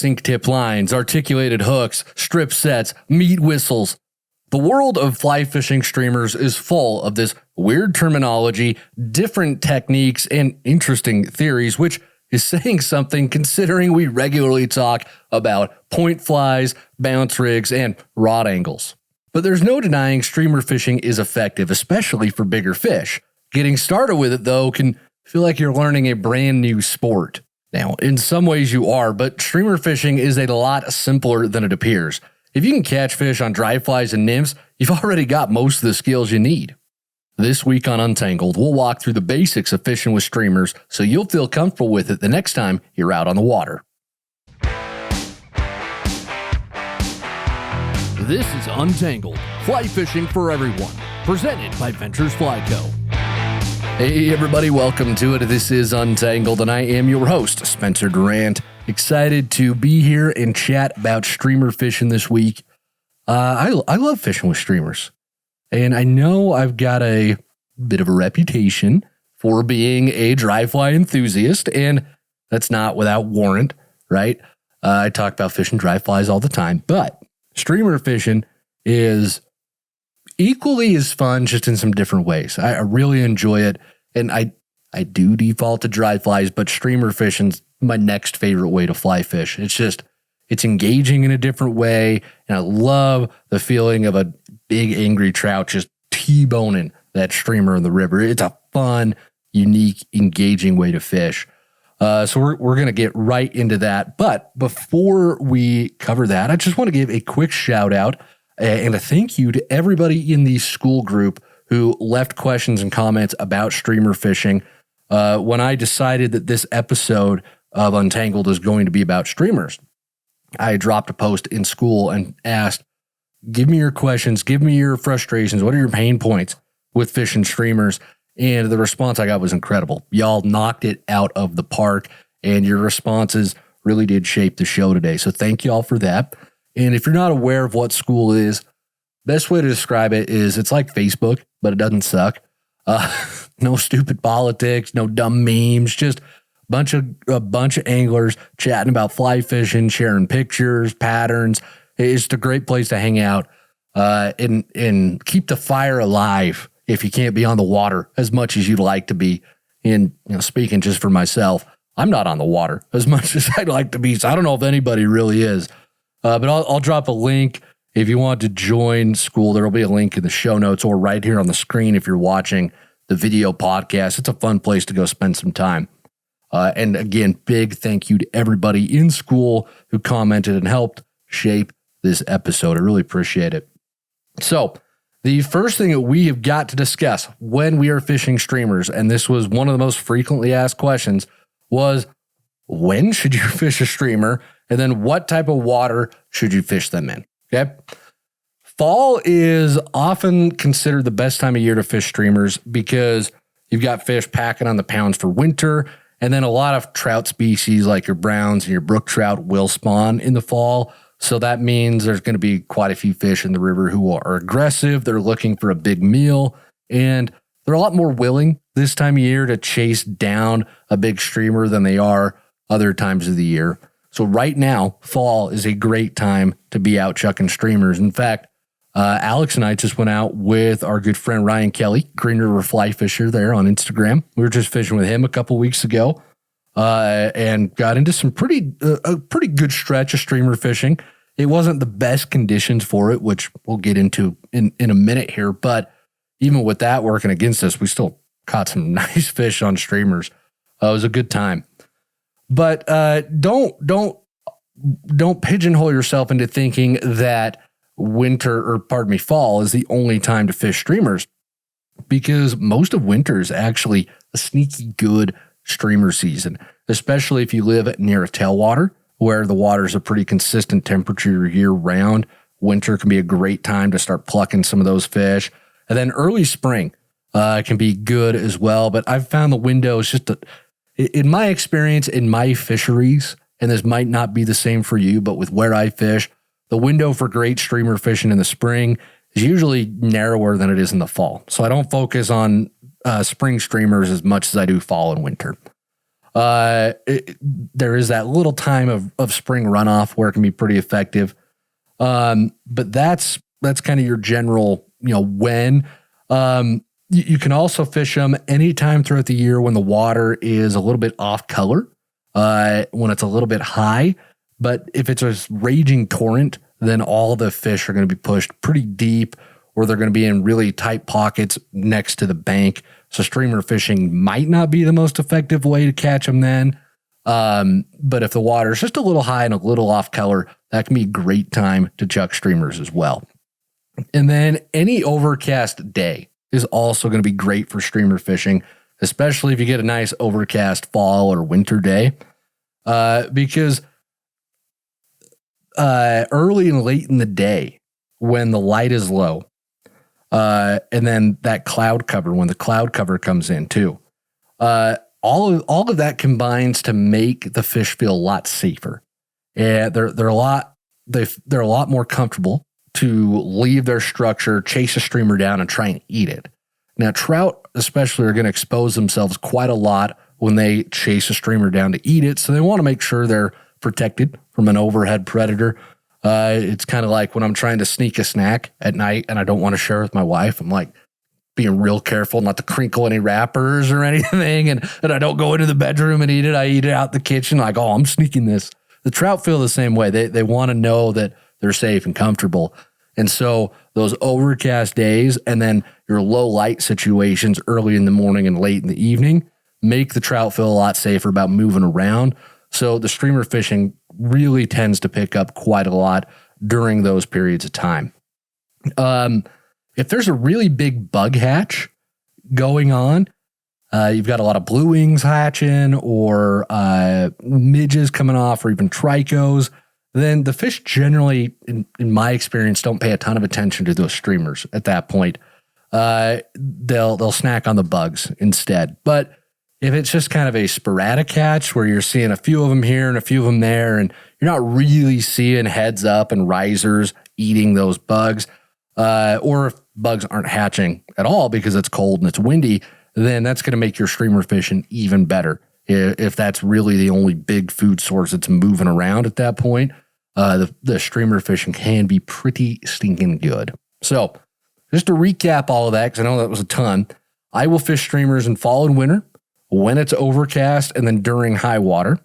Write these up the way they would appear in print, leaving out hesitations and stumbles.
sink tip lines, articulated hooks, strip sets, meat whistles. The world of fly fishing streamers is full of this weird terminology, different techniques, and interesting theories, which is saying something considering we regularly talk about point flies, bounce rigs, and rod angles. But there's no denying streamer fishing is effective, especially for bigger fish. Getting started with it, though, can feel like you're learning a brand new sport. Now, in some ways you are, but streamer fishing is a lot simpler than it appears. If you can catch fish on dry flies and nymphs, you've already got most of the skills you need. This week on Untangled, we'll walk through the basics of fishing with streamers so you'll feel comfortable with it the next time you're out on the water. This is Untangled, fly fishing for everyone, presented by Ventures Fly Co. Hey everybody, welcome to it. This is Untangled, and I am your host, Spencer Durant. Excited to be here and chat about streamer fishing this week. I love fishing with streamers, and I know I've got a bit of a reputation for being a dry fly enthusiast, and that's not without warrant, right? I talk about fishing dry flies all the time, but streamer fishing is equally as fun, just in some different ways. I really enjoy it, and I do default to dry flies, but streamer fishing's my next favorite way to fly fish. It's engaging in a different way, and I love the feeling of a big angry trout just T-boning that streamer in the river. It's a fun, unique, engaging way to fish. So we're going to get right into that. But before we cover that, I just want to give a quick shout out and a thank you to everybody in the school group who left questions and comments about streamer fishing. When I decided that this episode of Untangled is going to be about streamers, I dropped a post in school and asked, give me your questions, give me your frustrations, what are your pain points with fishing streamers? And the response I got was incredible. Y'all knocked it out of the park, and your responses really did shape the show today. So thank y'all for that. And if you're not aware of what school is, best way to describe it is it's like Facebook, but it doesn't suck. No stupid politics, no dumb memes, just a bunch of anglers chatting about fly fishing, sharing pictures, patterns. It's a great place to hang out and keep the fire alive if you can't be on the water as much as you'd like to be. And speaking just for myself, I'm not on the water as much as I'd like to be, so I don't know if anybody really is. But I'll drop a link if you want to join school. There will be a link in the show notes or right here on the screen if you're watching the video podcast. It's a fun place to go spend some time. And again, big thank you to everybody in school who commented and helped shape this episode. I really appreciate it. So the first thing that we have got to discuss when we are fishing streamers, and this was one of the most frequently asked questions, was when should you fish a streamer? And then what type of water should you fish them in? Okay. Fall is often considered the best time of year to fish streamers because you've got fish packing on the pounds for winter. And then a lot of trout species like your browns and your brook trout will spawn in the fall. So that means there's going to be quite a few fish in the river who are aggressive. They're looking for a big meal, and they're a lot more willing this time of year to chase down a big streamer than they are other times of the year. So right now, fall is a great time to be out chucking streamers. In fact, Alex and I just went out with our good friend Ryan Kelly, Green River Fly Fisher there on Instagram. We were just fishing with him a couple weeks ago and got into some a pretty good stretch of streamer fishing. It wasn't the best conditions for it, which we'll get into in a minute here. But even with that working against us, we still caught some nice fish on streamers. It was a good time. But don't pigeonhole yourself into thinking that fall is the only time to fish streamers, because most of winter is actually a sneaky good streamer season, especially if you live near a tailwater where the water's a pretty consistent temperature year round. Winter can be a great time to start plucking some of those fish. And then early spring can be good as well. But I've found the window is in my experience, in my fisheries, and this might not be the same for you, but with where I fish, the window for great streamer fishing in the spring is usually narrower than it is in the fall. So I don't focus on spring streamers as much as I do fall and winter. There is that little time of spring runoff where it can be pretty effective. But that's kind of your general, when. You can also fish them anytime throughout the year when the water is a little bit off color, when it's a little bit high. But if it's a raging torrent, then all the fish are going to be pushed pretty deep, or they're going to be in really tight pockets next to the bank. So streamer fishing might not be the most effective way to catch them then. But if the water is just a little high and a little off color, that can be a great time to chuck streamers as well. And then any overcast day is also going to be great for streamer fishing, especially if you get a nice overcast fall or winter day, because early and late in the day when the light is low, and then that cloud cover, when the cloud cover comes in too, all of that combines to make the fish feel a lot safer. And they're a lot more comfortable to leave their structure, chase a streamer down, and try and eat it. Now, trout especially are going to expose themselves quite a lot when they chase a streamer down to eat it, so they want to make sure they're protected from an overhead predator. It's kind of like when I'm trying to sneak a snack at night and I don't want to share with my wife. I'm like being real careful not to crinkle any wrappers or anything, and I don't go into the bedroom and eat it. I eat it out the kitchen like, oh, I'm sneaking this. The trout feel the same way. They want to know that they're safe and comfortable. And so those overcast days and then your low light situations early in the morning and late in the evening make the trout feel a lot safer about moving around. So the streamer fishing really tends to pick up quite a lot during those periods of time. If there's a really big bug hatch going on, you've got a lot of blue wings hatching or midges coming off or even trichos, then the fish generally, in my experience, don't pay a ton of attention to those streamers at that point. They'll snack on the bugs instead. But if it's just kind of a sporadic catch where you're seeing a few of them here and a few of them there, and you're not really seeing heads up and risers eating those bugs, or if bugs aren't hatching at all because it's cold and it's windy, then that's going to make your streamer fishing even better. If that's really the only big food source that's moving around at that point, the streamer fishing can be pretty stinking good. So just to recap all of that, because I know that was a ton, I will fish streamers in fall and winter when it's overcast and then during high water.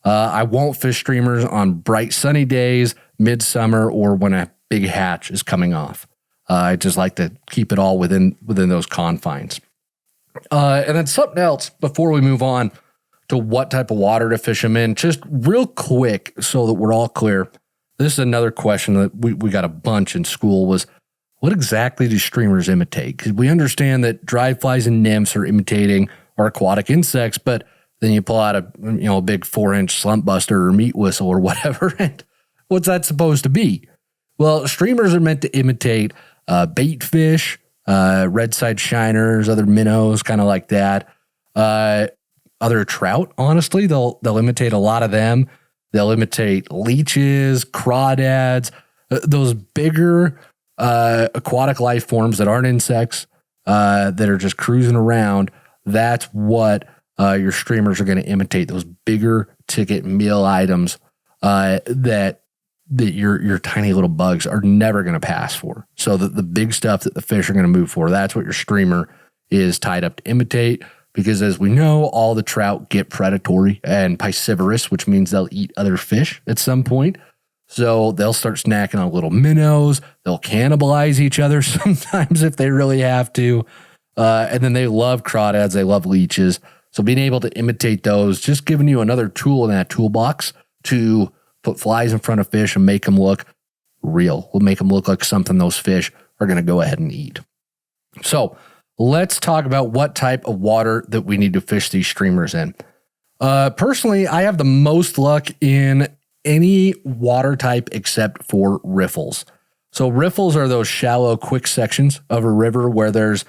I won't fish streamers on bright sunny days, midsummer, or when a big hatch is coming off. I just like to keep it all within those confines. And then something else before we move on to what type of water to fish them in, just real quick so that we're all clear. This is another question that we got a bunch in school was, what exactly do streamers imitate? Because we understand that dry flies and nymphs are imitating our aquatic insects, but then you pull out a big 4-inch slump buster or meat whistle or whatever, and what's that supposed to be? Well, streamers are meant to imitate bait fish, red side shiners, other minnows, kind of like that. Other trout, honestly, they'll imitate a lot of them. They'll imitate leeches, crawdads, those bigger aquatic life forms that aren't insects, that are just cruising around. That's what your streamers are going to imitate, those bigger ticket meal items that your tiny little bugs are never going to pass for. So the big stuff that the fish are going to move for, that's what your streamer is tied up to imitate. Because as we know, all the trout get predatory and piscivorous, which means they'll eat other fish at some point. So they'll start snacking on little minnows. They'll cannibalize each other sometimes if they really have to. And then they love crawdads. They love leeches. So being able to imitate those, just giving you another tool in that toolbox to put flies in front of fish and make them look real. Will make them look like something those fish are going to go ahead and eat. So let's talk about what type of water that we need to fish these streamers in. Personally, I have the most luck in any water type except for riffles. So riffles are those shallow, quick sections of a river where there's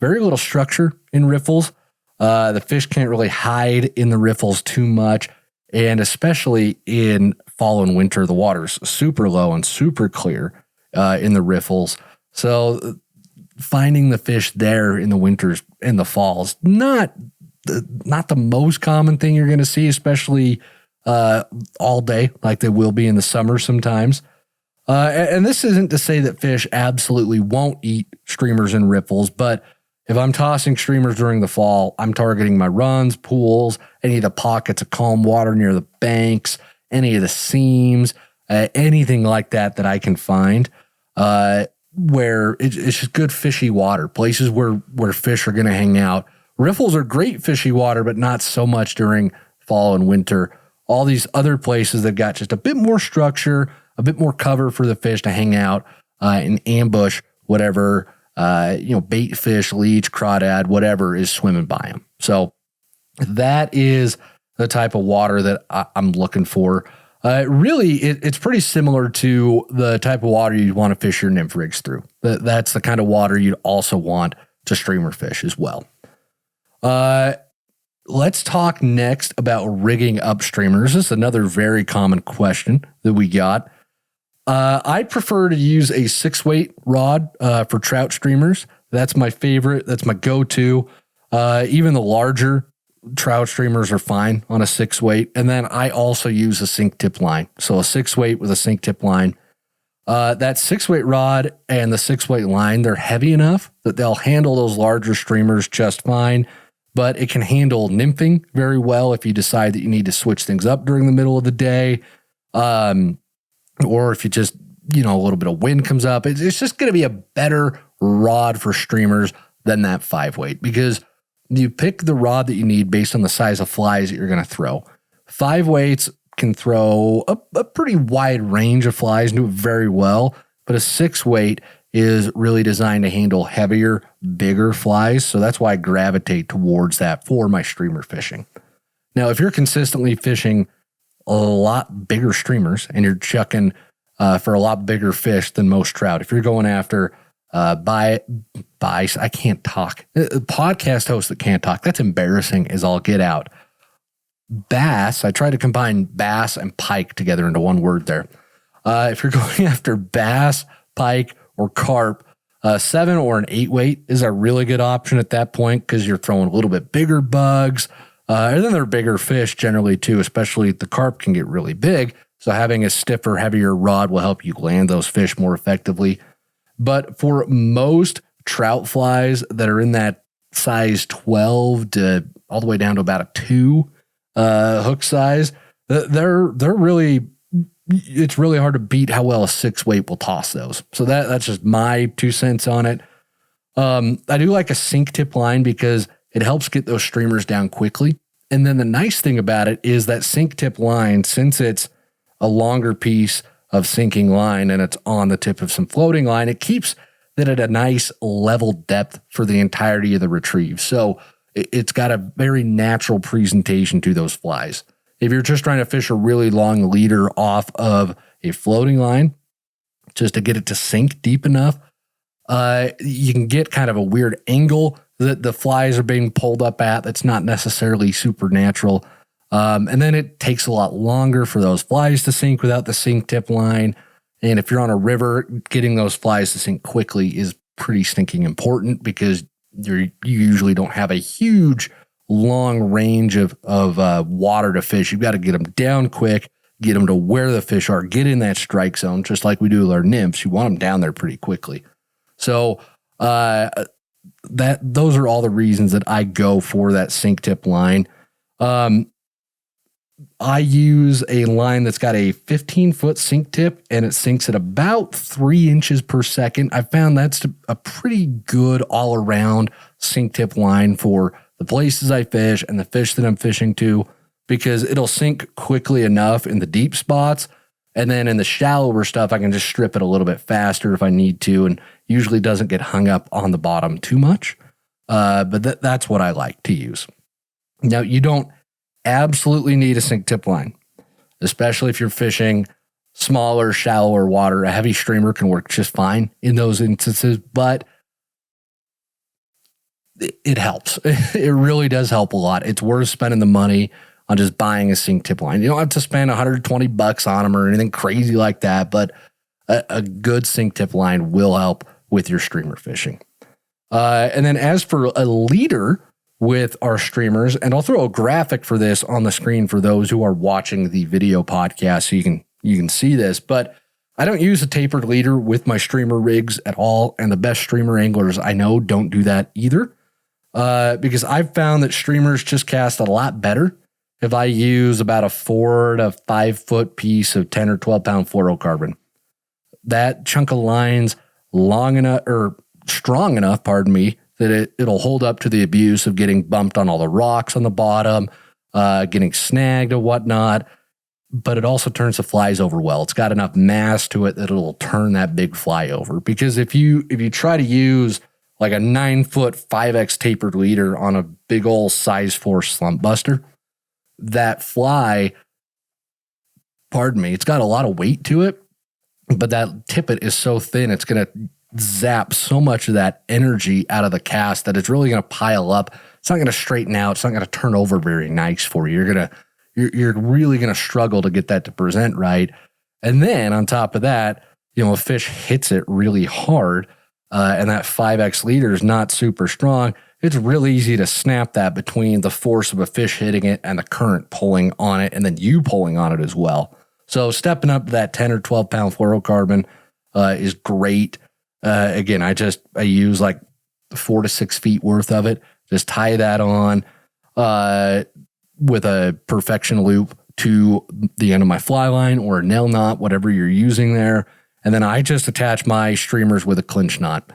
very little structure in riffles. The fish can't really hide in the riffles too much. And especially in fall and winter, the water's super low and super clear in the riffles. So finding the fish there in the winters and the falls, not not the most common thing you're going to see, especially all day, like they will be in the summer sometimes. And this isn't to say that fish absolutely won't eat streamers and riffles, but if I'm tossing streamers during the fall, I'm targeting my runs, pools, any of the pockets of calm water near the banks, any of the seams, anything like that I can find, where it's just good fishy water, places where fish are going to hang out. Riffles are great fishy water, but not so much during fall and winter. All these other places that got just a bit more structure, a bit more cover for the fish to hang out and ambush whatever, bait fish, leech, crawdad, whatever is swimming by them. So that is the type of water that I'm looking for. Really, it's pretty similar to the type of water you'd want to fish your nymph rigs through. That's the kind of water you'd also want to streamer fish as well. Let's talk next about rigging up streamers. This is another very common question that we got. I prefer to use a 6-weight rod for trout streamers. That's my favorite. That's my go-to. Even the larger trout streamers are fine on a 6-weight. And then I also use a sink tip line. So a 6-weight with a sink tip line. That 6-weight rod and the 6-weight line, they're heavy enough that they'll handle those larger streamers just fine. But it can handle nymphing very well if you decide that you need to switch things up during the middle of the day. Or if you just, a little bit of wind comes up, it's just going to be a better rod for streamers than that 5-weight, because you pick the rod that you need based on the size of flies that you're going to throw. 5-weights can throw a pretty wide range of flies and do it very well, but a 6-weight is really designed to handle heavier, bigger flies. So that's why I gravitate towards that for my streamer fishing. Now, if you're consistently fishing a lot bigger streamers and you're chucking for a lot bigger fish than most trout, if you're going after I can't talk. Podcast host that can't talk, that's embarrassing as all get out. Bass, I try to combine bass and pike together into one word there. If you're going after bass, pike, or carp, 7 or an 8-weight is a really good option at that point, because you're throwing a little bit bigger bugs. And then they're bigger fish generally too, especially the carp can get really big. So having a stiffer, heavier rod will help you land those fish more effectively. But for most trout flies that are in that size 12 to all the way down to about a 2 hook size, it's really hard to beat how well a 6-weight will toss those. So that's just my 2 cents on it. I do like a sink tip line because it helps get those streamers down quickly. And then the nice thing about it is that sink tip line, since it's a longer piece of sinking line and it's on the tip of some floating line, it keeps that at a nice level depth for the entirety of the retrieve. So it's got a very natural presentation to those flies. If you're just trying to fish a really long leader off of a floating line, just to get it to sink deep enough, you can get kind of a weird angle that the flies are being pulled up at that's not necessarily supernatural. And then it takes a lot longer for those flies to sink without the sink tip line. And if you're on a river, getting those flies to sink quickly is pretty stinking important, because you usually don't have a huge long range of water to fish. You've got to get them down quick, get them to where the fish are, get in that strike zone, just like we do with our nymphs. You want them down there pretty quickly. So those are all the reasons that I go for that sink tip line. I use a line that's got a 15-foot sink tip, and it sinks at about 3 inches per second. I found that's a pretty good all-around sink tip line for the places I fish and the fish that I'm fishing to, because it'll sink quickly enough in the deep spots. And then in the shallower stuff, I can just strip it a little bit faster if I need to, and usually doesn't get hung up on the bottom too much. But that's what I like to use. Now, you don't absolutely need a sink tip line, especially if you're fishing smaller, shallower water. A heavy streamer can work just fine in those instances, but it helps. It really does help a lot. It's worth spending the money on just buying a sink tip line. You don't have to spend $120 on them or anything crazy like that, but a good sink tip line will help with your streamer fishing. And then as for a leader with our streamers, and I'll throw a graphic for this on the screen for those who are watching the video podcast so you can see this, but I don't use a tapered leader with my streamer rigs at all, and the best streamer anglers I know don't do that either, because I've found that streamers just cast a lot better if I use about a 4 to 5 foot piece of 10 or 12 pound fluorocarbon. That chunk of line's long enough, or strong enough, pardon me, that it'll hold up to the abuse of getting bumped on all the rocks on the bottom, getting snagged and whatnot. But it also turns the flies over well. It's got enough mass to it that it'll turn that big fly over. Because if you try to use like a 9 foot 5X tapered leader on a big old size 4 slump buster, that fly, pardon me, it's got a lot of weight to it, but that tippet is so thin, it's going to zap so much of that energy out of the cast that it's really going to pile up. It's not going to straighten out. It's not going to turn over very nice for you. You're really going to struggle to get that to present right. And then on top of that, a fish hits it really hard, and that 5X leader is not super strong. It's really easy to snap that between the force of a fish hitting it and the current pulling on it, and then you pulling on it as well. So stepping up to that 10 or 12 pound fluorocarbon is great. Again, I use like 4 to 6 feet worth of it. Just tie that on with a perfection loop to the end of my fly line or a nail knot, whatever you're using there. And then I just attach my streamers with a clinch knot.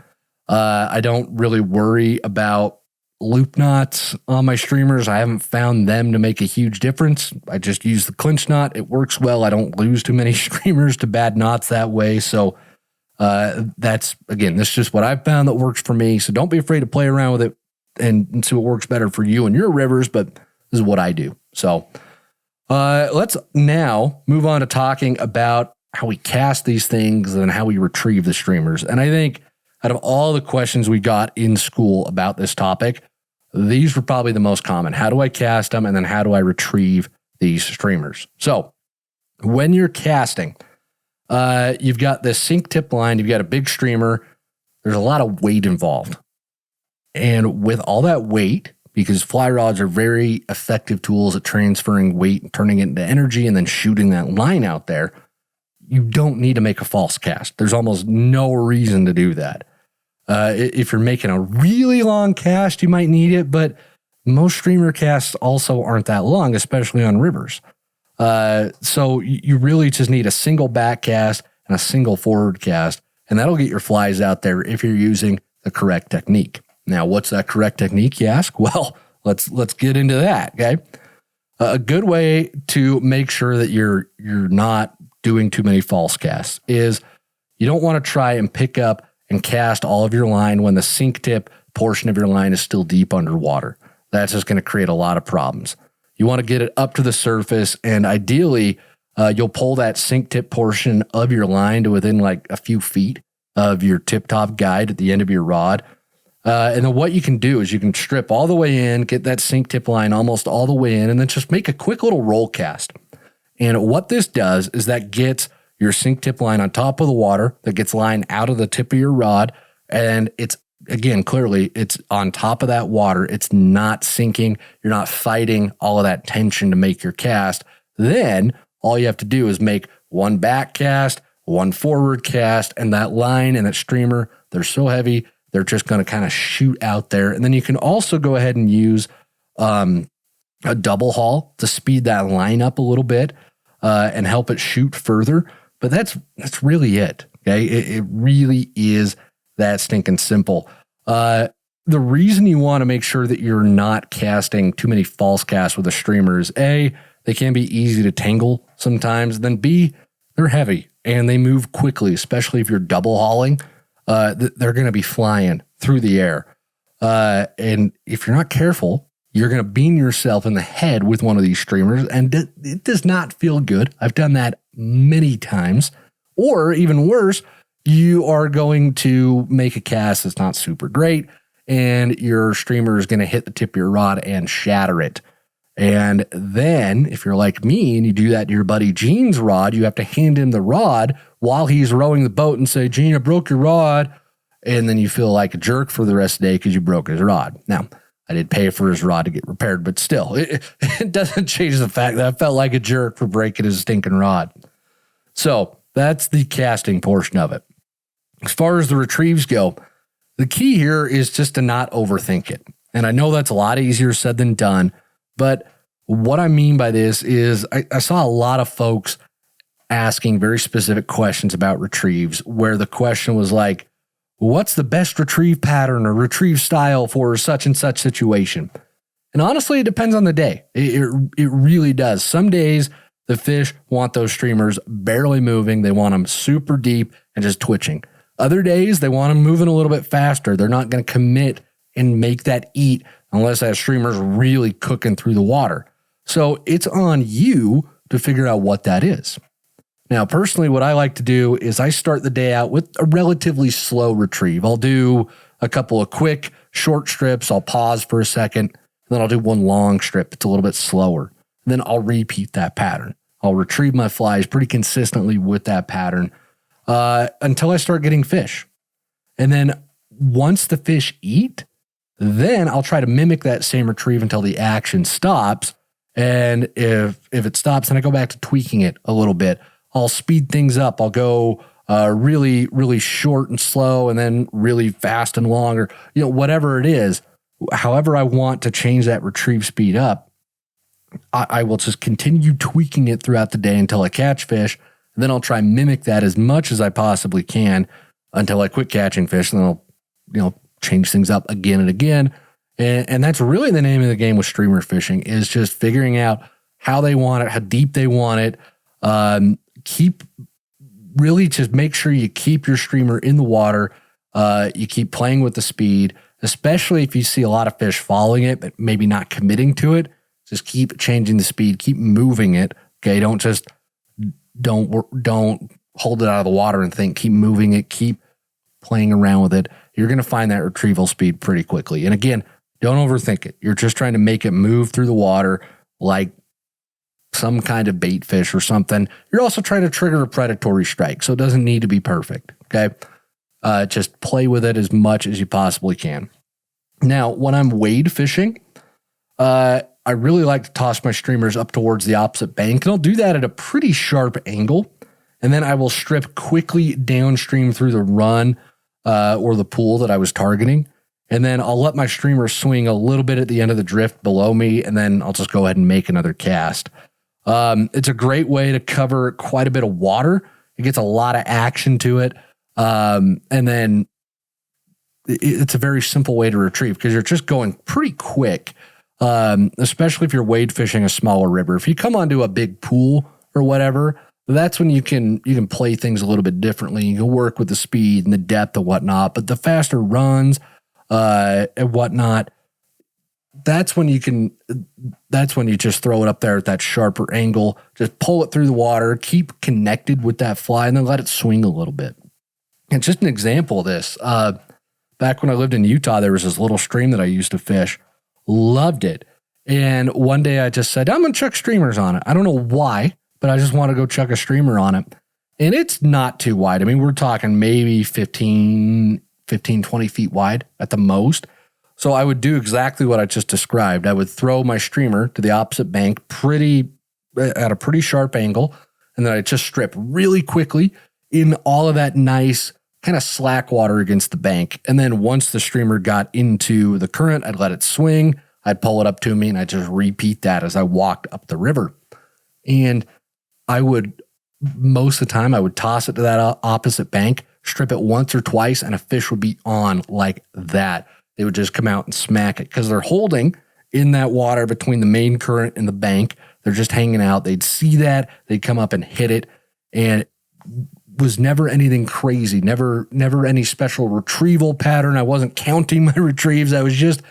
I don't really worry about loop knots on my streamers. I haven't found them to make a huge difference. I just use the clinch knot. It works well. I don't lose too many streamers to bad knots that way. So that's just what I've found that works for me. So don't be afraid to play around with it and see what works better for you and your rivers, but this is what I do. So let's now move on to talking about how we cast these things and how we retrieve the streamers. And I think out of all the questions we got in school about this topic, these were probably the most common. How do I cast them? And then how do I retrieve these streamers? So when you're casting, you've got this sink tip line, you've got a big streamer. There's a lot of weight involved. And with all that weight, because fly rods are very effective tools at transferring weight and turning it into energy and then shooting that line out there, you don't need to make a false cast. There's almost no reason to do that. If you're making a really long cast, you might need it, but most streamer casts also aren't that long, especially on rivers. So you really just need a single back cast and a single forward cast, and that'll get your flies out there if you're using the correct technique. Now, what's that correct technique, you ask? Well, let's get into that, okay? A good way to make sure that you're not doing too many false casts is you don't want to try and pick up and cast all of your line when the sink tip portion of your line is still deep underwater. That's just going to create a lot of problems. You want to get it up to the surface, and ideally, you'll pull that sink tip portion of your line to within like a few feet of your tip-top guide at the end of your rod. And then what you can do is you can strip all the way in, get that sink tip line almost all the way in, and then just make a quick little roll cast. And what this does is that gets your sink tip line on top of the water, that gets line out of the tip of your rod, and it's, again, clearly it's on top of that water. It's not sinking. You're not fighting all of that tension to make your cast. Then all you have to do is make one back cast, one forward cast, and that line and that streamer, they're so heavy, they're just going to kind of shoot out there. And then you can also go ahead and use a double haul to speed that line up a little bit and help it shoot further. But that's really it. Okay, it really is that stinking simple. The reason you want to make sure that you're not casting too many false casts with the streamers, A, they can be easy to tangle sometimes. Then B, they're heavy and they move quickly, especially if you're double hauling. They're going to be flying through the air. And if you're not careful, you're going to beam yourself in the head with one of these streamers, and it does not feel good. I've done that many times. Or even worse, you are going to make a cast that's not super great, and your streamer is going to hit the tip of your rod and shatter it. And then, if you're like me and you do that to your buddy Gene's rod, you have to hand him the rod while he's rowing the boat and say, Gene, I broke your rod. And then you feel like a jerk for the rest of the day because you broke his rod. Now, I did pay for his rod to get repaired, but still, it doesn't change the fact that I felt like a jerk for breaking his stinking rod. So that's the casting portion of it. As far as the retrieves go, the key here is just to not overthink it. And I know that's a lot easier said than done, but what I mean by this is I saw a lot of folks asking very specific questions about retrieves where the question was like, what's the best retrieve pattern or retrieve style for such and such situation? And honestly, it depends on the day. It really does. Some days the fish want those streamers barely moving. They want them super deep and just twitching. Other days they want them moving a little bit faster. They're not going to commit and make that eat unless that streamer's really cooking through the water. So it's on you to figure out what that is. Now, personally, what I like to do is I start the day out with a relatively slow retrieve. I'll do a couple of quick, short strips. I'll pause for a second, and then I'll do one long strip. It's a little bit slower. And then I'll repeat that pattern. I'll retrieve my flies pretty consistently with that pattern until I start getting fish. And then once the fish eat, then I'll try to mimic that same retrieve until the action stops. And if it stops, then I go back to tweaking it a little bit. I'll speed things up. I'll go really, really short and slow and then really fast and long, or, whatever it is. However I want to change that retrieve speed up, I will just continue tweaking it throughout the day until I catch fish. And then I'll try and mimic that as much as I possibly can until I quit catching fish. And then I'll, change things up again and again. And that's really the name of the game with streamer fishing, is just figuring out how they want it, how deep they want it. Just make sure you keep your streamer in the water. You keep playing with the speed, especially if you see a lot of fish following it, but maybe not committing to it. Just keep changing the speed, keep moving it. Okay. Don't hold it out of the water and think, keep moving it, keep playing around with it. You're going to find that retrieval speed pretty quickly. And again, don't overthink it. You're just trying to make it move through the water like some kind of bait fish or something. You're also trying to trigger a predatory strike, so it doesn't need to be perfect, okay? Just play with it as much as you possibly can. Now, when I'm wade fishing, I really like to toss my streamers up towards the opposite bank, and I'll do that at a pretty sharp angle, and then I will strip quickly downstream through the run or the pool that I was targeting, and then I'll let my streamer swing a little bit at the end of the drift below me, and then I'll just go ahead and make another cast. It's a great way to cover quite a bit of water. It gets a lot of action to it. And then it's a very simple way to retrieve because you're just going pretty quick, especially if you're wade fishing a smaller river. If you come onto a big pool or whatever, that's when you can play things a little bit differently. You can work with the speed and the depth and whatnot, but the faster runs, and whatnot, that's when you just throw it up there at that sharper angle, just pull it through the water, keep connected with that fly, and then let it swing a little bit. And just an example of this, back when I lived in Utah, there was this little stream that I used to fish. Loved it. And one day I just said, I'm going to chuck streamers on it. I don't know why, but I just want to go chuck a streamer on it. And it's not too wide. I mean, we're talking maybe 15, 20 feet wide at the most. So I would do exactly what I just described. I would throw my streamer to the opposite bank at a pretty sharp angle, and then I'd just strip really quickly in all of that nice kind of slack water against the bank. And then once the streamer got into the current, I'd let it swing. I'd pull it up to me, and I'd just repeat that as I walked up the river. And most of the time, I would toss it to that opposite bank, strip it once or twice, and a fish would be on like that. They would just come out and smack it because they're holding in that water between the main current and the bank. They're just hanging out. They'd see that. They'd come up and hit it. And it was never anything crazy, never any special retrieval pattern. I wasn't counting my retrieves. I was just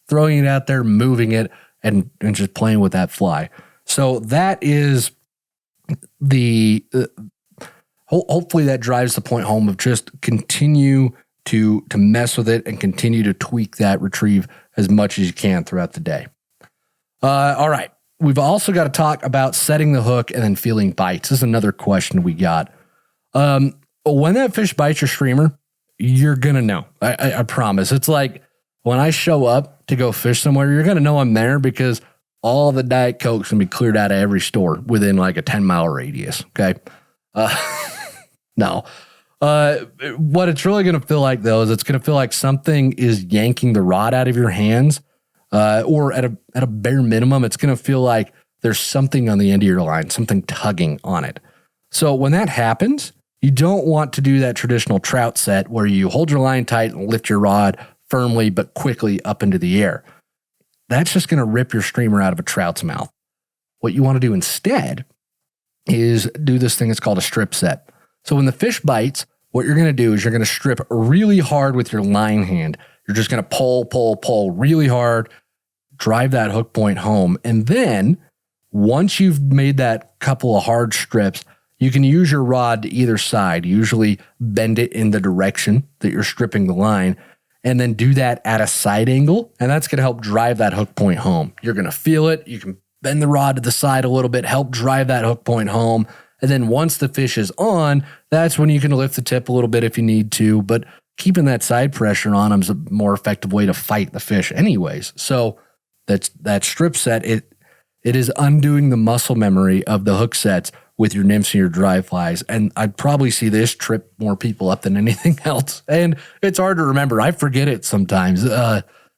throwing it out there, moving it, and just playing with that fly. So that is hopefully that drives the point home of just continue to mess with it and continue to tweak that retrieve as much as you can throughout the day. All right. We've also got to talk about setting the hook and then feeling bites. This is another question we got. When that fish bites your streamer, you're going to know. I promise. It's like when I show up to go fish somewhere, you're going to know I'm there because all the Diet Coke's going to be cleared out of every store within like a 10-mile radius. Okay. No. What it's really going to feel like, though, is it's going to feel like something is yanking the rod out of your hands, or at a bare minimum, it's going to feel like there's something on the end of your line, something tugging on it. So when that happens, you don't want to do that traditional trout set where you hold your line tight and lift your rod firmly but quickly up into the air. That's just going to rip your streamer out of a trout's mouth. What you want to do instead is do this thing that's called a strip set. So when the fish bites, what you're going to do is you're going to strip really hard with your line hand. You're just going to pull really hard, drive that hook point home. And then once you've made that couple of hard strips, you can use your rod to either side, usually bend it in the direction that you're stripping the line, and then do that at a side angle. And that's going to help drive that hook point home. You're going to feel it. You can bend the rod to the side a little bit, help drive that hook point home. And then once the fish is on, that's when you can lift the tip a little bit if you need to. But keeping that side pressure on them is a more effective way to fight the fish anyways. So that strip set, it is undoing the muscle memory of the hook sets with your nymphs and your dry flies. And I'd probably see this trip more people up than anything else. And it's hard to remember. I forget it sometimes.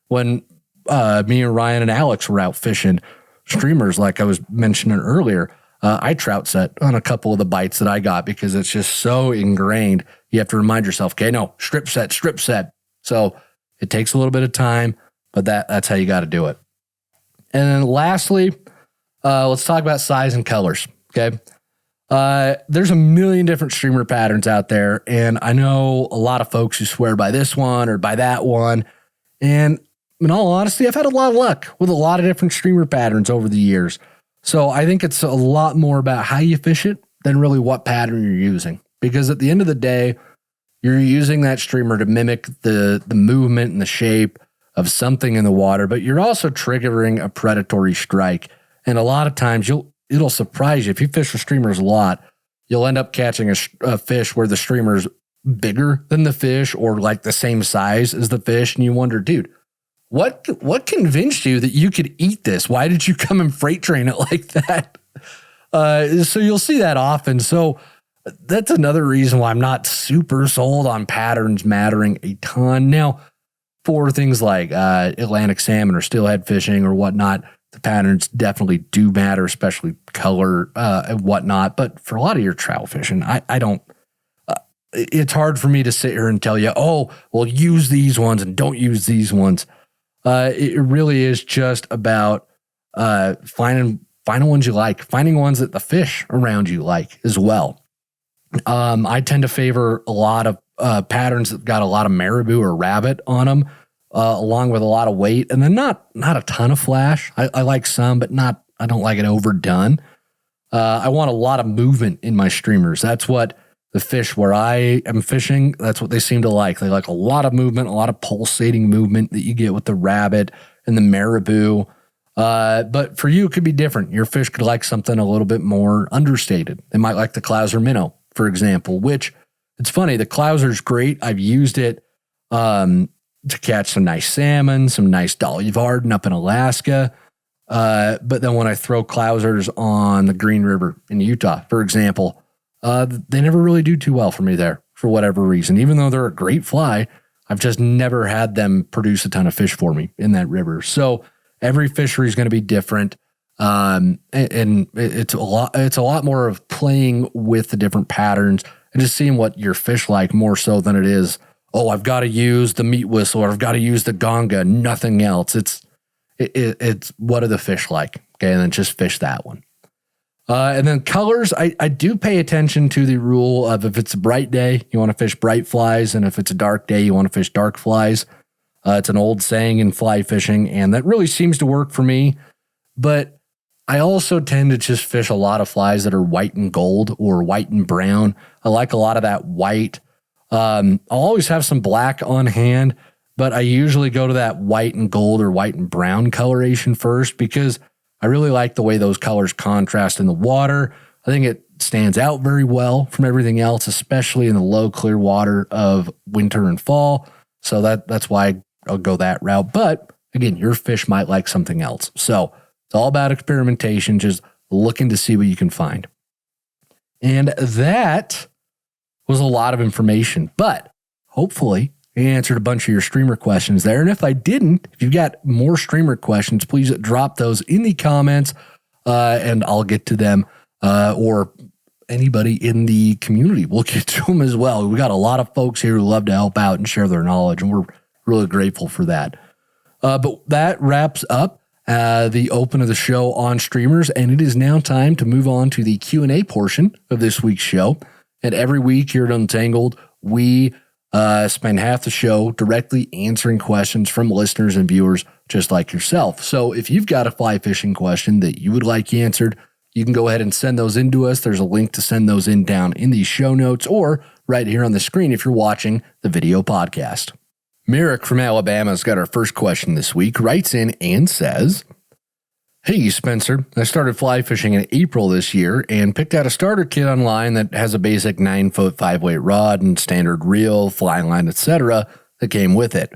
When me and Ryan and Alex were out fishing streamers, like I was mentioning earlier, I trout set on a couple of the bites that I got because it's just so ingrained. You have to remind yourself, okay, no, strip set. So it takes a little bit of time, but that's how you got to do it. And then lastly, let's talk about size and colors. Okay. There's a million different streamer patterns out there. And I know a lot of folks who swear by this one or by that one. And in all honesty, I've had a lot of luck with a lot of different streamer patterns over the years. So I think it's a lot more about how you fish it than really what pattern you're using. Because at the end of the day, you're using that streamer to mimic the movement and the shape of something in the water, but you're also triggering a predatory strike. And a lot of times it'll surprise you. If you fish with streamers a lot, you'll end up catching a fish where the streamer's bigger than the fish or like the same size as the fish. And you wonder, dude, what convinced you that you could eat this? Why did you come and freight train it like that? So you'll see that often. So that's another reason why I'm not super sold on patterns mattering a ton. Now, for things like Atlantic salmon or steelhead fishing or whatnot, the patterns definitely do matter, especially color and whatnot. But for a lot of your trout fishing, I don't. It's hard for me to sit here and tell you, oh, well, use these ones and don't use these ones. It really is just about finding ones you like, finding ones that the fish around you like as well. I tend to favor a lot of patterns that got a lot of marabou or rabbit on them, along with a lot of weight, and then not a ton of flash. I like some, but I don't like it overdone. I want a lot of movement in my streamers. That's what the fish where I am fishing, that's what they seem to like. They like a lot of movement, a lot of pulsating movement that you get with the rabbit and the marabou. But for you, it could be different. Your fish could like something a little bit more understated. They might like the Clouser minnow, for example, which it's funny. The Clouser's great. I've used it to catch some nice salmon, some nice Dolly Varden up in Alaska. But then when I throw Clousers on the Green River in Utah, for example, they never really do too well for me there for whatever reason. Even though they're a great fly, I've just never had them produce a ton of fish for me in that river. So every fishery is going to be different. And it's a lot more of playing with the different patterns and just seeing what your fish like more so than it is, oh, I've got to use the meat whistle or I've got to use the gonga, nothing else. It's what do the fish like? Okay. And then just fish that one. And then colors, I do pay attention to the rule of if it's a bright day, you want to fish bright flies. And if it's a dark day, you want to fish dark flies. It's an old saying in fly fishing, and that really seems to work for me. But I also tend to just fish a lot of flies that are white and gold or white and brown. I like a lot of that white. I'll always have some black on hand, but I usually go to that white and gold or white and brown coloration first because I really like the way those colors contrast in the water. I think it stands out very well from everything else, especially in the low, clear water of winter and fall. So that's why I'll go that route. But again, your fish might like something else. So it's all about experimentation, just looking to see what you can find. And that was a lot of information, but hopefully I answered a bunch of your streamer questions there. And if I didn't, if you've got more streamer questions, please drop those in the comments and I'll get to them, or anybody in the community will get to them as well. We got a lot of folks here who love to help out and share their knowledge, and we're really grateful for that. But that wraps up the open of the show on streamers, and it is now time to move on to the Q&A portion of this week's show. And every week here at Untangled, we spend half the show directly answering questions from listeners and viewers just like yourself. So if you've got a fly fishing question that you would like answered, you can go ahead and send those in to us. There's a link to send those in down in the show notes or right here on the screen if you're watching the video podcast. Merrick from Alabama's got our first question this week, writes in and says, "Hey, Spencer, I started fly fishing in April this year and picked out a starter kit online that has a basic 9-foot 5-weight rod and standard reel, fly line, etc. that came with it.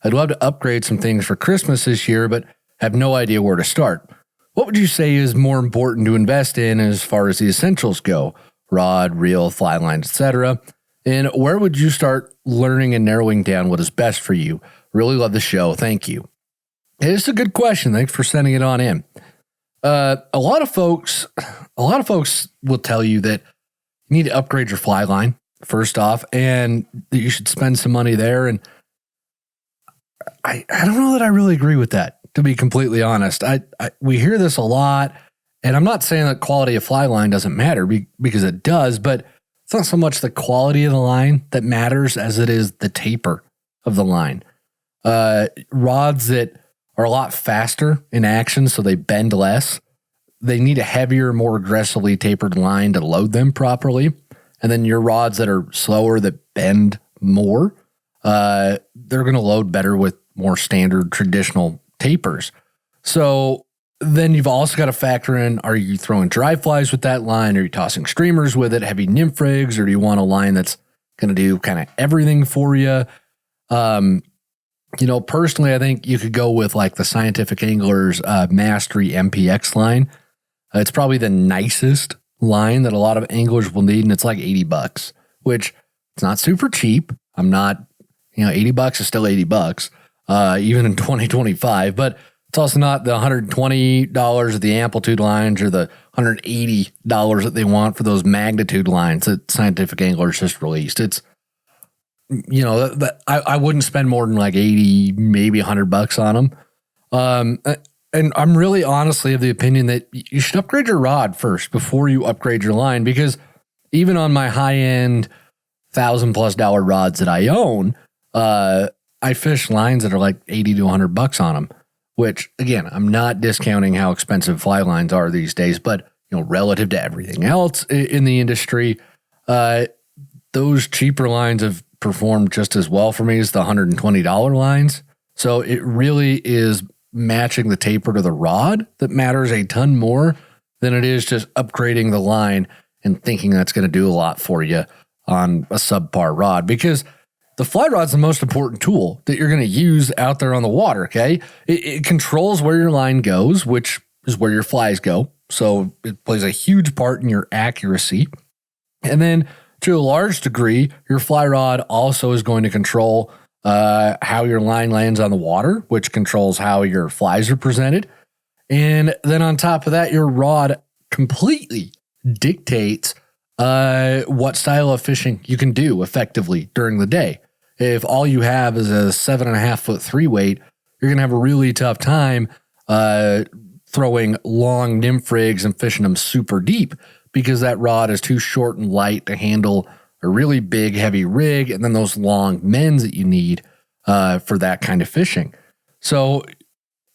I'd love to upgrade some things for Christmas this year, but have no idea where to start. What would you say is more important to invest in as far as the essentials go? Rod, reel, fly line, etc. And where would you start learning and narrowing down what is best for you? Really love the show. Thank you." It's a good question. Thanks for sending it on in. A lot of folks will tell you that you need to upgrade your fly line first off, and that you should spend some money there. And I don't know that I really agree with that, to be completely honest. We hear this a lot, and I'm not saying that quality of fly line doesn't matter because it does, but it's not so much the quality of the line that matters as it is the taper of the line. Rods that are a lot faster in action, so they bend less. They need a heavier, more aggressively tapered line to load them properly. And then your rods that are slower, that bend more, they're going to load better with more standard traditional tapers. So then you've also got to factor in, are you throwing dry flies with that line? Are you tossing streamers with it, heavy nymph rigs, or do you want a line that's going to do kind of everything for you? Personally, I think you could go with like the Scientific Angler's Mastery MPX line. It's probably the nicest line that a lot of anglers will need, and it's like $80, which it's not super cheap. I'm not, $80 is still $80, even in 2025, but it's also not the $120 of the amplitude lines or the $180 that they want for those magnitude lines that Scientific Anglers just released. It's, I wouldn't spend more than like 80, maybe $100 on them. And I'm really honestly of the opinion that you should upgrade your rod first before you upgrade your line, because even on my high-end $1,000+ rods that I own, I fish lines that are like 80 to $100 on them, which again, I'm not discounting how expensive fly lines are these days, but relative to everything else in the industry, those cheaper lines have performed just as well for me as the $120 lines. So it really is matching the taper to the rod that matters a ton more than it is just upgrading the line and thinking that's going to do a lot for you on a subpar rod, because the fly rod's the most important tool that you're going to use out there on the water, okay? It controls where your line goes, which is where your flies go. So it plays a huge part in your accuracy. And then to a large degree, your fly rod also is going to control how your line lands on the water, which controls how your flies are presented. And then on top of that, your rod completely dictates what style of fishing you can do effectively during the day. If all you have is a 7.5-foot 3-weight, you're going to have a really tough time throwing long nymph rigs and fishing them super deep, because that rod is too short and light to handle a really big, heavy rig, and then those long mends that you need for that kind of fishing. So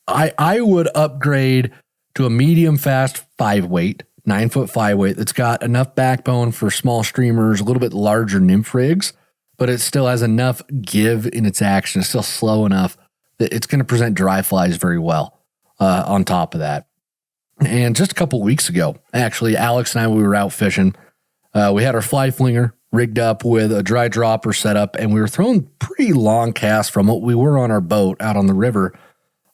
I would upgrade to a medium fast 5-weight, 9-foot 5-weight that's got enough backbone for small streamers, a little bit larger nymph rigs, but it still has enough give in its action. It's still slow enough that it's going to present dry flies very well on top of that. And just a couple weeks ago, actually, Alex and I, we were out fishing. We had our fly flinger rigged up with a dry dropper set up, and we were throwing pretty long casts from what we were on our boat out on the river.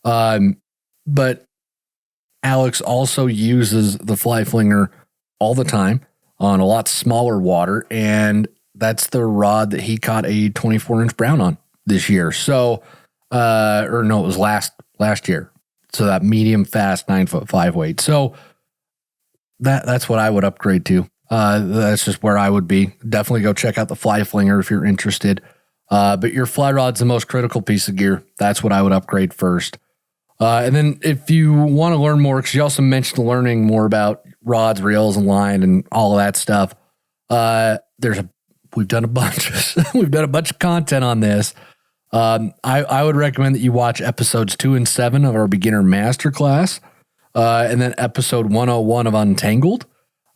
But Alex also uses the fly flinger all the time on a lot smaller water, and that's the rod that he caught a 24-inch brown on this year. So, or no, it was last year. So that medium fast 9'5" weight. So that's what I would upgrade to. That's just where I would be. Definitely go check out the fly flinger if you're interested. But your fly rod's the most critical piece of gear. That's what I would upgrade first. And then if you want to learn more, because you also mentioned learning more about rods, reels, and line and all of that stuff. We've done a bunch of content on this. I would recommend that you watch episodes 2 and 7 of our beginner masterclass, and then episode 101 of Untangled.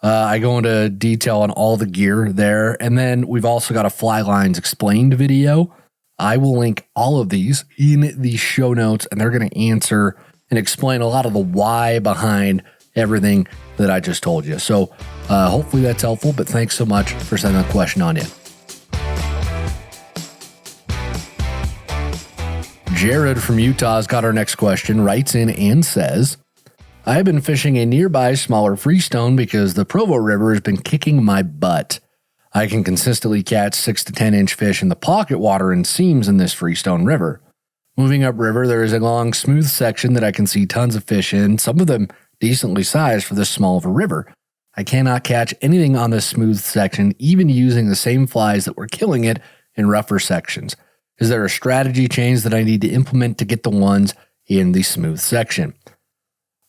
I go into detail on all the gear there. And then we've also got a Fly Lines Explained video. I will link all of these in the show notes, and they're going to answer and explain a lot of the why behind everything that I just told you. So hopefully that's helpful, but thanks so much for sending that question on in. Jared from Utah has got our next question, writes in and says, I've been fishing a nearby smaller freestone because the Provo River has been kicking my butt. I can consistently catch 6 to 10 inch fish in the pocket water and seams in this freestone river. Moving upriver, there is a long, smooth section that I can see tons of fish in, some of them decently sized for this small of a river. I cannot catch anything on this smooth section, even using the same flies that were killing it in rougher sections. Is there a strategy change that I need to implement to get the ones in the smooth section?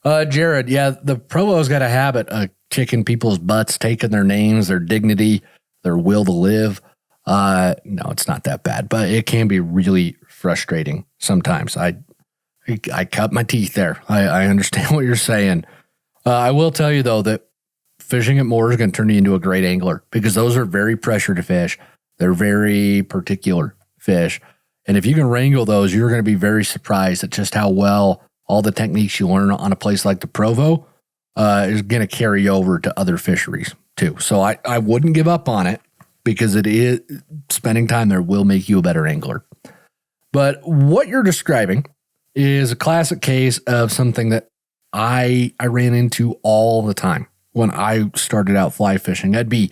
Jared, yeah, the Provo's got a habit of kicking people's butts, taking their names, their dignity, their will to live. No, it's not that bad, but it can be really frustrating sometimes. I cut my teeth there. I understand what you're saying. I will tell you, though, that fishing at more is going to turn you into a great angler because those are very pressured fish. They're very particular fish. And if you can wrangle those, you're going to be very surprised at just how well all the techniques you learn on a place like the Provo is going to carry over to other fisheries too. So I wouldn't give up on it because it is spending time there will make you a better angler. But what you're describing is a classic case of something that I ran into all the time when I started out fly fishing. I'd be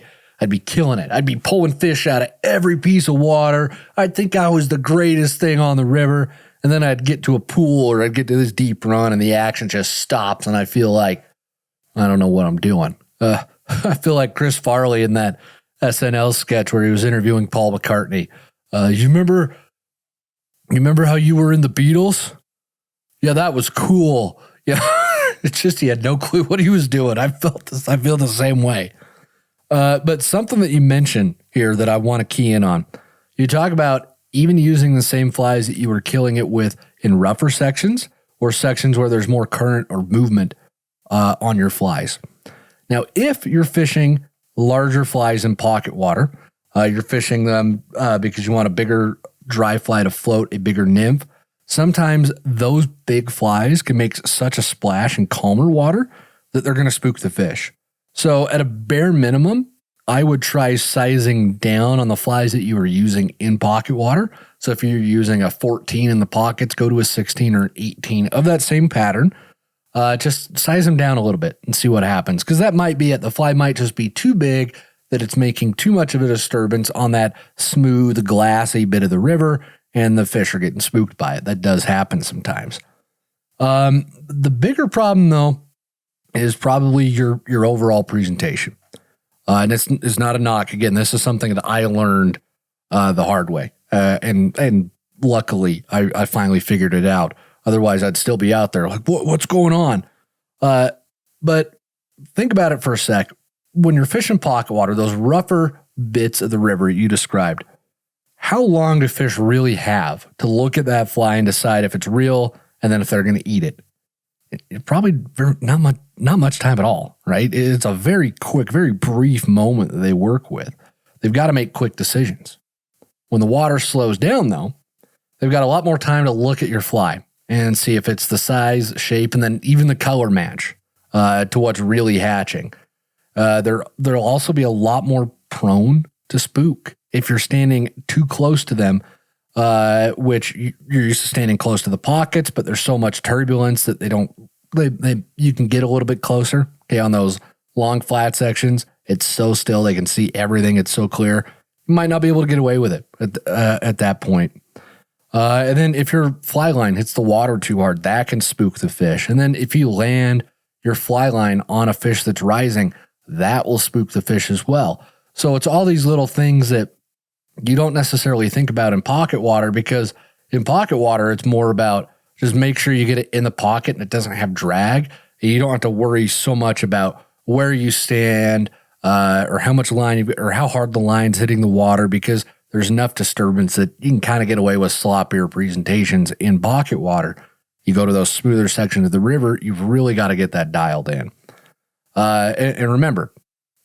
killing it. I'd be pulling fish out of every piece of water. I'd think I was the greatest thing on the river. And then I'd get to a pool or I'd get to this deep run and the action just stops. And I feel like, I don't know what I'm doing. I feel like Chris Farley in that SNL sketch where he was interviewing Paul McCartney. You remember how you were in the Beatles? Yeah, that was cool. Yeah. It's just he had no clue what he was doing. I feel the same way. But something that you mentioned here that I want to key in on. You talk about even using the same flies that you were killing it with in rougher sections or sections where there's more current or movement on your flies. Now, if you're fishing larger flies in pocket water, you're fishing them because you want a bigger dry fly to float a bigger nymph. Sometimes those big flies can make such a splash in calmer water that they're going to spook the fish. So at a bare minimum, I would try sizing down on the flies that you are using in pocket water. So if you're using a 14 in the pockets, go to a 16 or an 18 of that same pattern. Just size them down a little bit and see what happens. Because that might be it. The fly might just be too big that it's making too much of a disturbance on that smooth, glassy bit of the river, and the fish are getting spooked by it. That does happen sometimes. The bigger problem, though, is probably your overall presentation. And it's not a knock. Again, this is something that I learned the hard way. And luckily, I finally figured it out. Otherwise, I'd still be out there like, what's going on? But think about it for a sec. When you're fishing pocket water, those rougher bits of the river you described, how long do fish really have to look at that fly and decide if it's real and then if they're going to eat it? Probably not much time at all, right? It's a very quick, very brief moment that they work with. They've got to make quick decisions. When the water slows down, though, they've got a lot more time to look at your fly and see if it's the size, shape, and then even the color match to what's really hatching. There'll also be a lot more prone to spook if you're standing too close to them which you're used to standing close to the pockets, but there's so much turbulence that you can get a little bit closer. Okay, on those long flat sections, it's so still, they can see everything. It's so clear. You might not be able to get away with it at that point. And then if your fly line hits the water too hard, that can spook the fish. And then if you land your fly line on a fish that's rising, that will spook the fish as well. So it's all these little things that you don't necessarily think about in pocket water, because in pocket water, it's more about just make sure you get it in the pocket and it doesn't have drag. You don't have to worry so much about where you stand or how much line or how hard the line's hitting the water, because there's enough disturbance that you can kind of get away with sloppier presentations in pocket water. You go to those smoother sections of the river, you've really got to get that dialed in. And remember,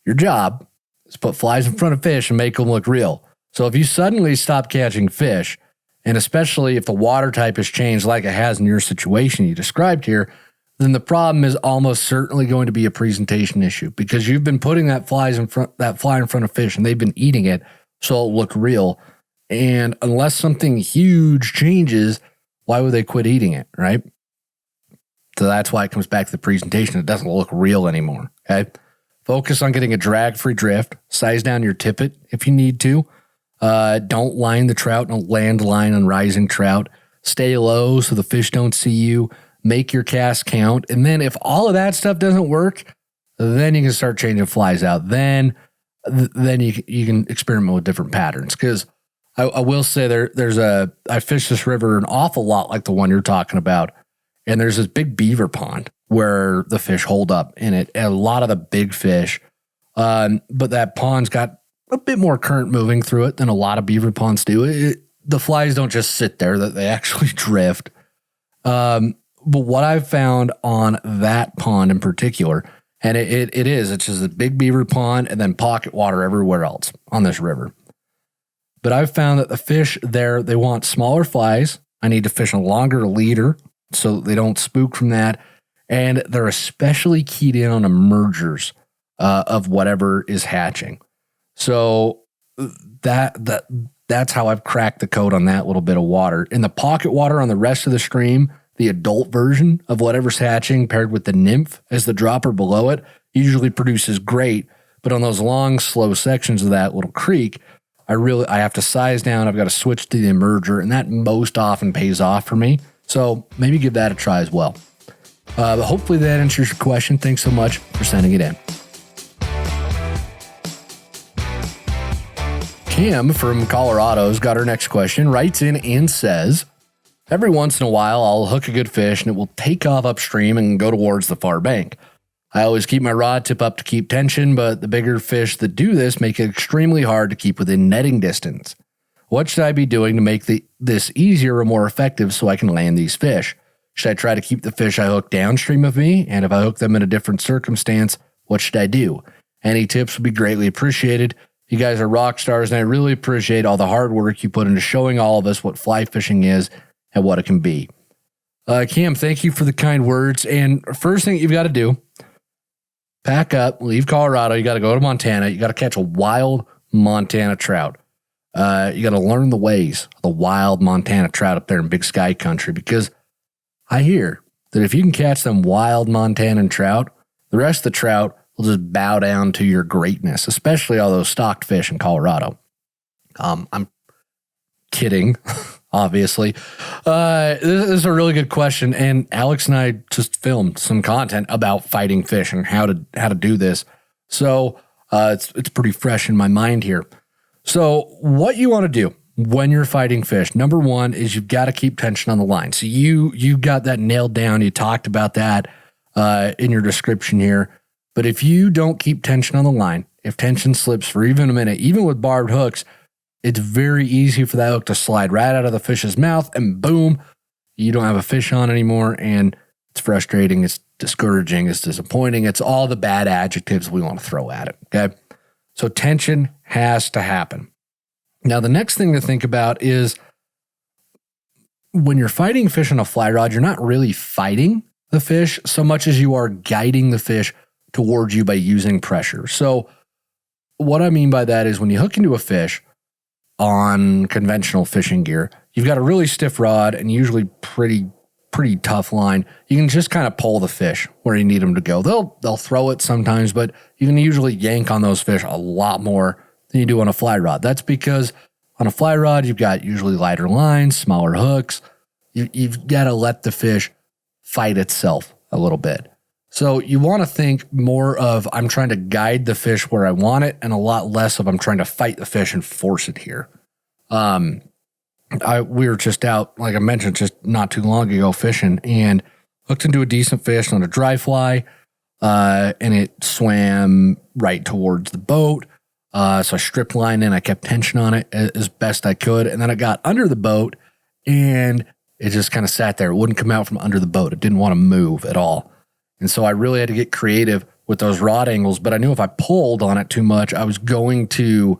your job is put flies in front of fish and make them look real. So if you suddenly stop catching fish, and especially if the water type has changed like it has in your situation you described here, then the problem is almost certainly going to be a presentation issue, because you've been putting that fly in front of fish and they've been eating it, so it'll look real. And unless something huge changes, why would they quit eating it, right? So that's why it comes back to the presentation. It doesn't look real anymore, okay? Focus on getting a drag-free drift. Size down your tippet if you need to. Don't line the trout. Don't land line on rising trout. Stay low so the fish don't see you. Make your cast count. And then if all of that stuff doesn't work, then you can start changing flies out. Then you can experiment with different patterns. Because I will say I fish this river an awful lot like the one you're talking about. And there's this big beaver pond where the fish hold up in it. And a lot of the big fish. But that pond's got a bit more current moving through it than a lot of beaver ponds do. The flies don't just sit there, that they actually drift. But what I've found on that pond in particular, and it's just a big beaver pond and then pocket water everywhere else on this river. But I've found that the fish there, they want smaller flies. I need to fish a longer leader so they don't spook from that. And they're especially keyed in on emergers of whatever is hatching. So that's how I've cracked the code on that little bit of water. In the pocket water on the rest of the stream, the adult version of whatever's hatching paired with the nymph as the dropper below it usually produces great. But on those long, slow sections of that little creek, I have to size down. I've got to switch to the emerger, and that most often pays off for me. So maybe give that a try as well. But hopefully that answers your question. Thanks so much for sending it in. Kim from Colorado's got her next question, writes in and says, every once in a while, I'll hook a good fish and it will take off upstream and go towards the far bank. I always keep my rod tip up to keep tension, but the bigger fish that do this make it extremely hard to keep within netting distance. What should I be doing to make this easier or more effective so I can land these fish? Should I try to keep the fish I hook downstream of me? And if I hook them in a different circumstance, what should I do? Any tips would be greatly appreciated. You guys are rock stars, and I really appreciate all the hard work you put into showing all of us what fly fishing is and what it can be. Cam, thank you for the kind words. And first thing you've got to do, pack up, leave Colorado. You got to go to Montana. You got to catch a wild Montana trout. You got to learn the ways of the wild Montana trout up there in Big Sky Country, because I hear that if you can catch them wild Montana trout, the rest of the trout will just bow down to your greatness, especially all those stocked fish in Colorado. I'm kidding, obviously. This is a really good question, and Alex and I just filmed some content about fighting fish and how to do this. So it's pretty fresh in my mind here. So what you want to do when you're fighting fish, number one is you've got to keep tension on the line. So you got that nailed down. You talked about that in your description here. But if you don't keep tension on the line, if tension slips for even a minute, even with barbed hooks, it's very easy for that hook to slide right out of the fish's mouth and boom, you don't have a fish on anymore. And it's frustrating. It's discouraging. It's disappointing. It's all the bad adjectives we want to throw at it. Okay. So tension has to happen. Now, the next thing to think about is when you're fighting fish on a fly rod, you're not really fighting the fish so much as you are guiding the fish towards you by using pressure. So what I mean by that is when you hook into a fish, on conventional fishing gear. You've got a really stiff rod and usually pretty tough line. You can just kind of pull the fish where you need them to go. They'll throw it sometimes, but you can usually yank on those fish a lot more than you do on a fly rod. That's because on a fly rod, you've got usually lighter lines, smaller hooks. You've got to let the fish fight itself a little bit. So you want to think more of I'm trying to guide the fish where I want it, and a lot less of I'm trying to fight the fish and force it here. We were just out, like I mentioned, just not too long ago fishing, and hooked into a decent fish on a dry fly, and it swam right towards the boat. So I stripped line in, I kept tension on it as best I could, and then I got under the boat, and it just kind of sat there. It wouldn't come out from under the boat. It didn't want to move at all. And so I really had to get creative with those rod angles, but I knew if I pulled on it too much, I was going to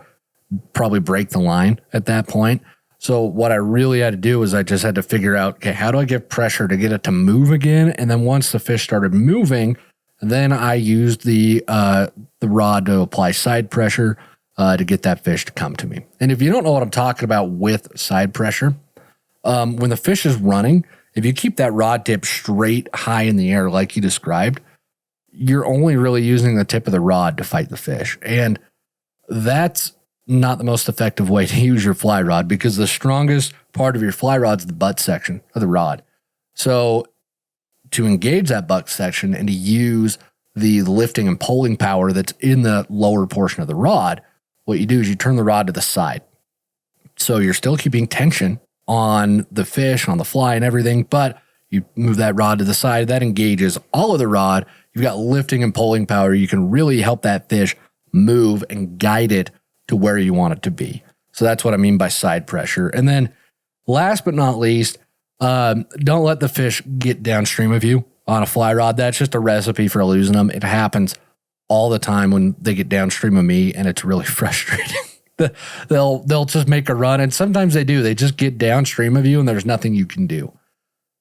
probably break the line at that point. So what I really had to do is I just had to figure out, okay, how do I give pressure to get it to move again? And then once the fish started moving, then I used the rod to apply side pressure to get that fish to come to me. And if you don't know what I'm talking about with side pressure, when the fish is running, if you keep that rod tip straight high in the air like you described, you're only really using the tip of the rod to fight the fish. And that's not the most effective way to use your fly rod, because the strongest part of your fly rod is the butt section of the rod. So to engage that butt section and to use the lifting and pulling power that's in the lower portion of the rod, what you do is you turn the rod to the side. So you're still keeping tension on the fish, on the fly and everything, but you move that rod to the side. That engages all of the rod. You've got lifting and pulling power. You can really help that fish move and guide it to where you want it to be. So that's what I mean by side pressure. And then last but not least, don't let the fish get downstream of you on a fly rod. That's just a recipe for losing them. It happens all the time when they get downstream of me, and it's really frustrating. They'll just make a run, and sometimes they do. They just get downstream of you, and there's nothing you can do.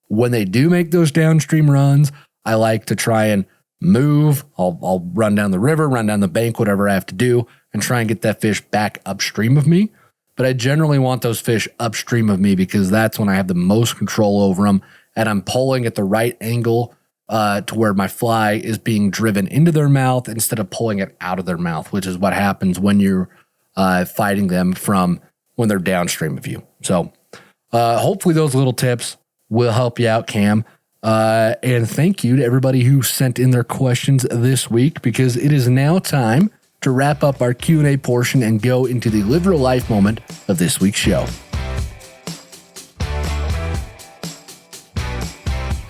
When they do make those downstream runs, I like to try and move. I'll run down the river, run down the bank, whatever I have to do, and try and get that fish back upstream of me. But I generally want those fish upstream of me because that's when I have the most control over them, and I'm pulling at the right angle to where my fly is being driven into their mouth instead of pulling it out of their mouth, which is what happens when you're fighting them from when they're downstream of you. So hopefully those little tips will help you out, Cam. And thank you to everybody who sent in their questions this week, because it is now time to wrap up our Q&A portion and go into the Live Real Life moment of this week's show.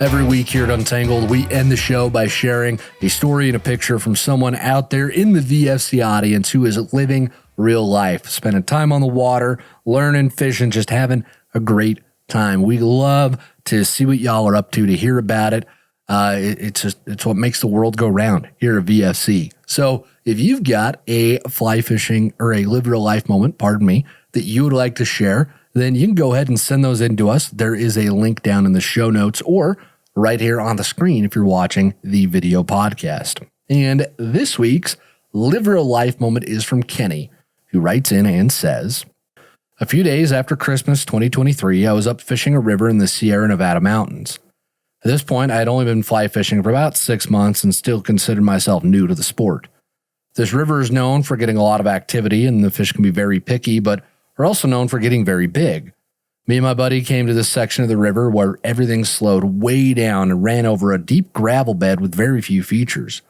Every week here at Untangled, we end the show by sharing a story and a picture from someone out there in the VFC audience who is living real life, spending time on the water, learning, fishing, just having a great time. We love to see what y'all are up to hear about it. It's what makes the world go round here at VFC. So if you've got a fly fishing or a Live Real Life moment, that you would like to share, then you can go ahead and send those in to us. There is a link down in the show notes or right here on the screen if you're watching the video podcast. And this week's Live Real Life moment is from Kenny, who writes in and says, a few days after Christmas 2023, I was up fishing a river in the Sierra Nevada mountains. At this point, I had only been fly fishing for about 6 months and still considered myself new to the sport. This river is known for getting a lot of activity, and the fish can be very picky, but are also known for getting very big. Me and my buddy came to this section of the river where everything slowed way down and ran over a deep gravel bed with very few features.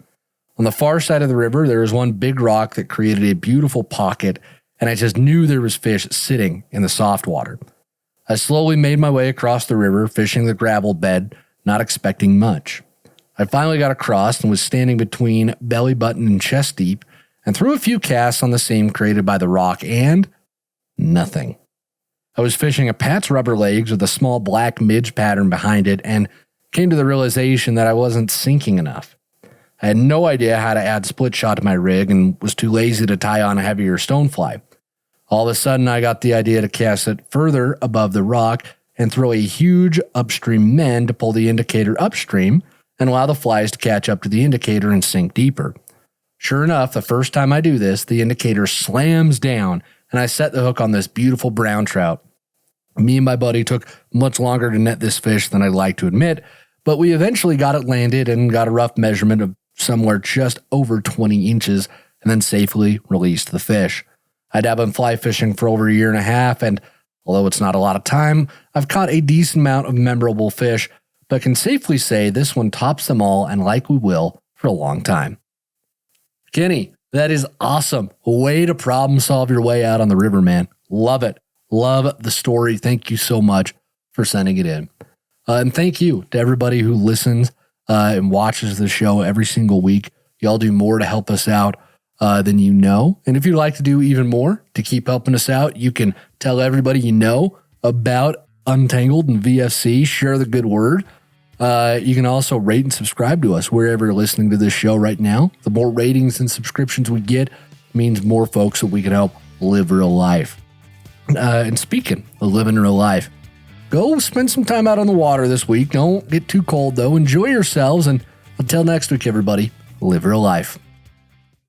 On the far side of the river, there was one big rock that created a beautiful pocket, and I just knew there was fish sitting in the soft water. I slowly made my way across the river, fishing the gravel bed, not expecting much. I finally got across and was standing between belly button and chest deep, and threw a few casts on the seam created by the rock, and nothing. I was fishing a Pat's rubber legs with a small black midge pattern behind it, and came to the realization that I wasn't sinking enough. I had no idea how to add split shot to my rig and was too lazy to tie on a heavier stonefly. All of a sudden, I got the idea to cast it further above the rock and throw a huge upstream mend to pull the indicator upstream and allow the flies to catch up to the indicator and sink deeper. Sure enough, the first time I do this, the indicator slams down and I set the hook on this beautiful brown trout. Me and my buddy took much longer to net this fish than I'd like to admit, but we eventually got it landed and got a rough measurement of somewhere just over 20 inches and then safely released the fish. I'd been fly fishing for over a year and a half, and although it's not a lot of time, I've caught a decent amount of memorable fish, but can safely say this one tops them all and likely will for a long time. Kenny, that is awesome. A way to problem solve your way out on the river, man. Love it. Love the story. Thank you so much for sending it in. And thank you to everybody who listens and watches the show every single week. Y'all do more to help us out than you know. And if you'd like to do even more to keep helping us out, you can tell everybody you know about Untangled and VFC. Share the good word. You can also rate and subscribe to us wherever you're listening to this show right now. The more ratings and subscriptions we get means more folks that we can help live real life. And speaking of living real life, go spend some time out on the water this week. Don't get too cold, though. Enjoy yourselves. And until next week, everybody, live real life.